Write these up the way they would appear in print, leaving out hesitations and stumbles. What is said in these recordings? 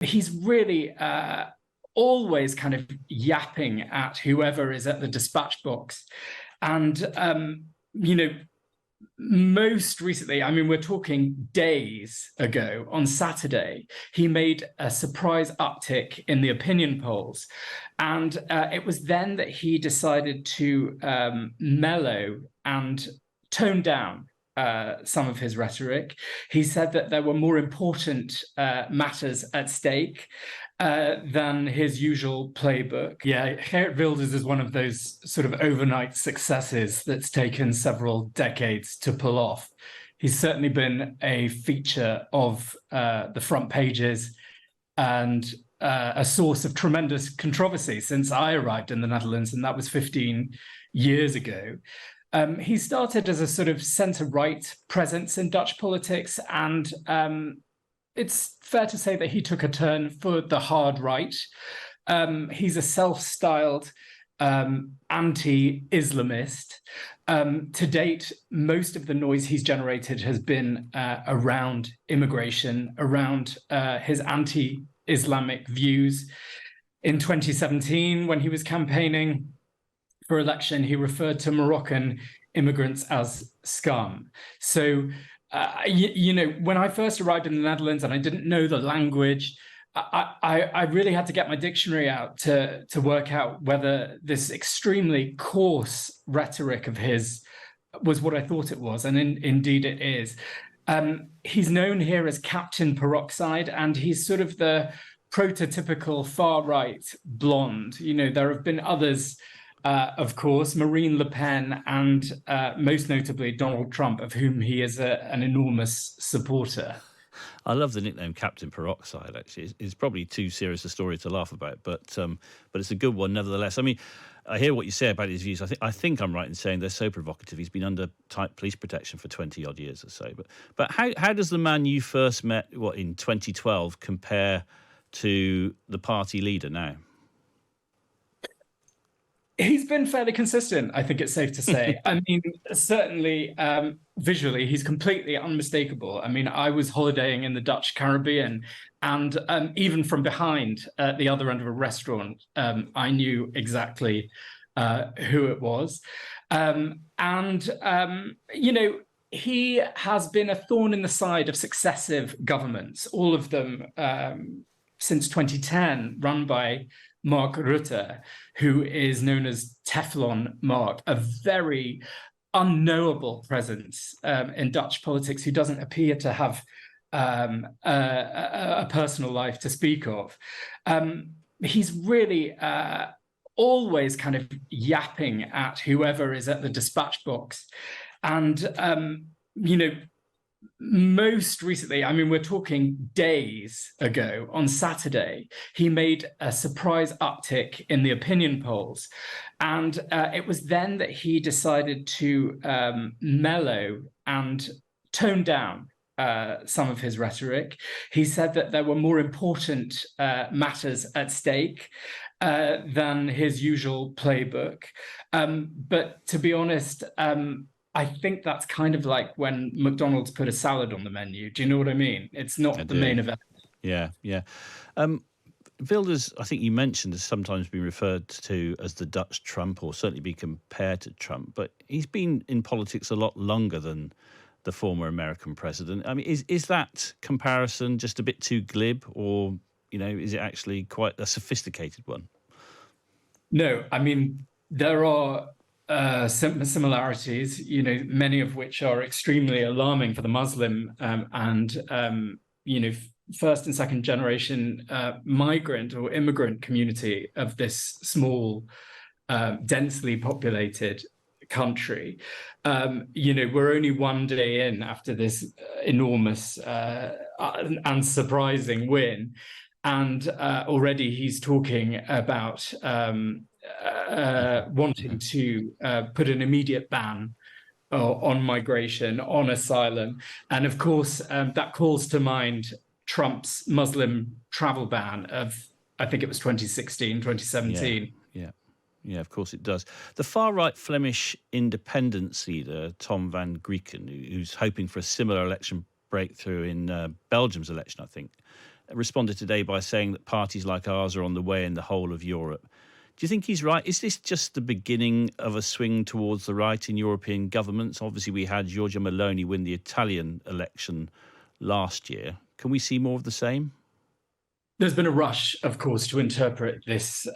He's really always kind of yapping at whoever is at the dispatch box. And, most recently, I mean, we're talking days ago on Saturday, he made a surprise uptick in the opinion polls. And it was then that he decided to mellow and tone down some of his rhetoric. He said that there were more important matters at stake than his usual playbook. Yeah, Geert Wilders is one of those sort of overnight successes that's taken several decades to pull off. He's certainly been a feature of the front pages and a source of tremendous controversy since I arrived in the Netherlands, and that was 15 years ago. He started as a sort of centre-right presence in Dutch politics, and it's fair to say that he took a turn for the hard right. He's a self-styled anti-islamist. To date, most of the noise he's generated has been around immigration, around his anti-Islamic views. In 2017, when he was campaigning for election, he referred to Moroccan immigrants as scum. So, when I first arrived in the Netherlands and I didn't know the language, I really had to get my dictionary out to work out whether this extremely coarse rhetoric of his was what I thought it was. And indeed it is. He's known here as Captain Peroxide, and he's sort of the prototypical far-right blonde. There have been others, of course, Marine Le Pen and most notably Donald Trump, of whom he is an enormous supporter. I love the nickname Captain Peroxide, actually. It's probably too serious a story to laugh about, but it's a good one nevertheless. I mean, I hear what you say about his views. I think I'm right in saying they're so provocative. He's been under tight police protection for 20-odd years or so. But how does the man you first met, in 2012, compare to the party leader now? He's been fairly consistent, I think it's safe to say. I mean, certainly visually, he's completely unmistakable. I mean, I was holidaying in the Dutch Caribbean, and even from behind at the other end of a restaurant, I knew exactly who it was. He has been a thorn in the side of successive governments, all of them since 2010, run by Mark Rutte, who is known as Teflon Mark, a very unknowable presence in Dutch politics, who doesn't appear to have a personal life to speak of. He's really always kind of yapping at whoever is at the dispatch box. And, most recently, I mean, we're talking days ago on Saturday, he made a surprise uptick in the opinion polls. And it was then that he decided to mellow and tone down some of his rhetoric. He said that there were more important matters at stake than his usual playbook. But to be honest, I think that's kind of like when McDonald's put a salad on the menu. Do you know what I mean? It's not the main event. Yeah. Wilders, I think you mentioned, has sometimes been referred to as the Dutch Trump, or certainly be compared to Trump. But he's been in politics a lot longer than the former American president. I mean, is that comparison just a bit too glib, or, is it actually quite a sophisticated one? No, I mean, there are similarities, many of which are extremely alarming for the Muslim and first and second generation migrant or immigrant community of this small, densely populated country. We're only one day in after this enormous and surprising win, and already he's talking about wanting to put an immediate ban on migration, on asylum. And of course, that calls to mind Trump's Muslim travel ban of, I think it was 2016, 2017. Yeah, of course it does. The far-right Flemish independence leader, Tom van Grieken, who's hoping for a similar election breakthrough in Belgium's election, I think, responded today by saying that parties like ours are on the way in the whole of Europe. Do you think he's right? Is this just the beginning of a swing towards the right in European governments? Obviously, we had Giorgia Meloni win the Italian election last year. Can we see more of the same? There's been a rush, of course, to interpret this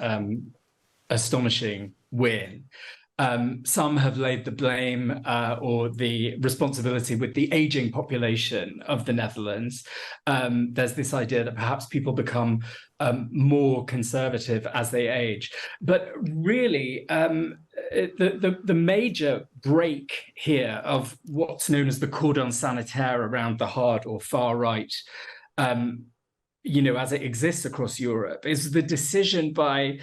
astonishing win. Some have laid the blame or the responsibility with the aging population of the Netherlands. There's this idea that perhaps people become more conservative as they age. But really, the major break here of what's known as the cordon sanitaire around the hard or far right, as it exists across Europe, is the decision by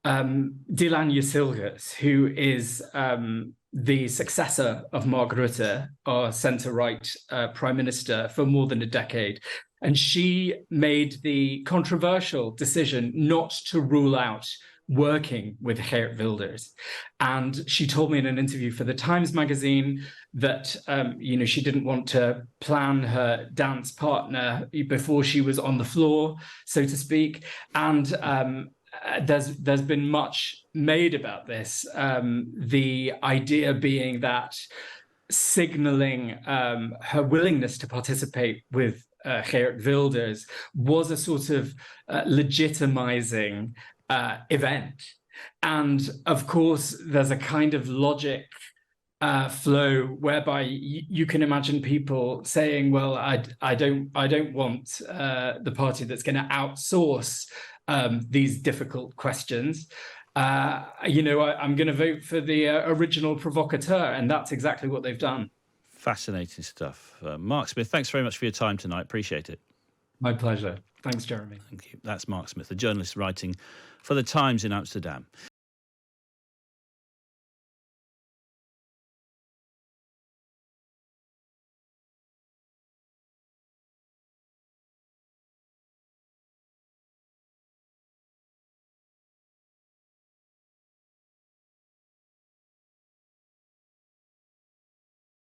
Dilan Yeşilgöz, who is the successor of Mark Rutte, our centre-right prime minister, for more than a decade. And she made the controversial decision not to rule out working with Geert Wilders. And she told me in an interview for the Times magazine that, she didn't want to plan her dance partner before she was on the floor, so to speak. And there's been much made about this. The idea being that signaling her willingness to participate with Geert Wilders was a sort of legitimizing event. And of course, there's a kind of logic flow whereby you can imagine people saying, well, I don't want the party that's going to outsource these difficult questions. I'm going to vote for the original provocateur, and that's exactly what they've done. Fascinating stuff. Mark Smith, thanks very much for your time tonight. Appreciate it. My pleasure. Thanks, Jeremy. Thank you. That's Mark Smith, a journalist writing for The Times in Amsterdam.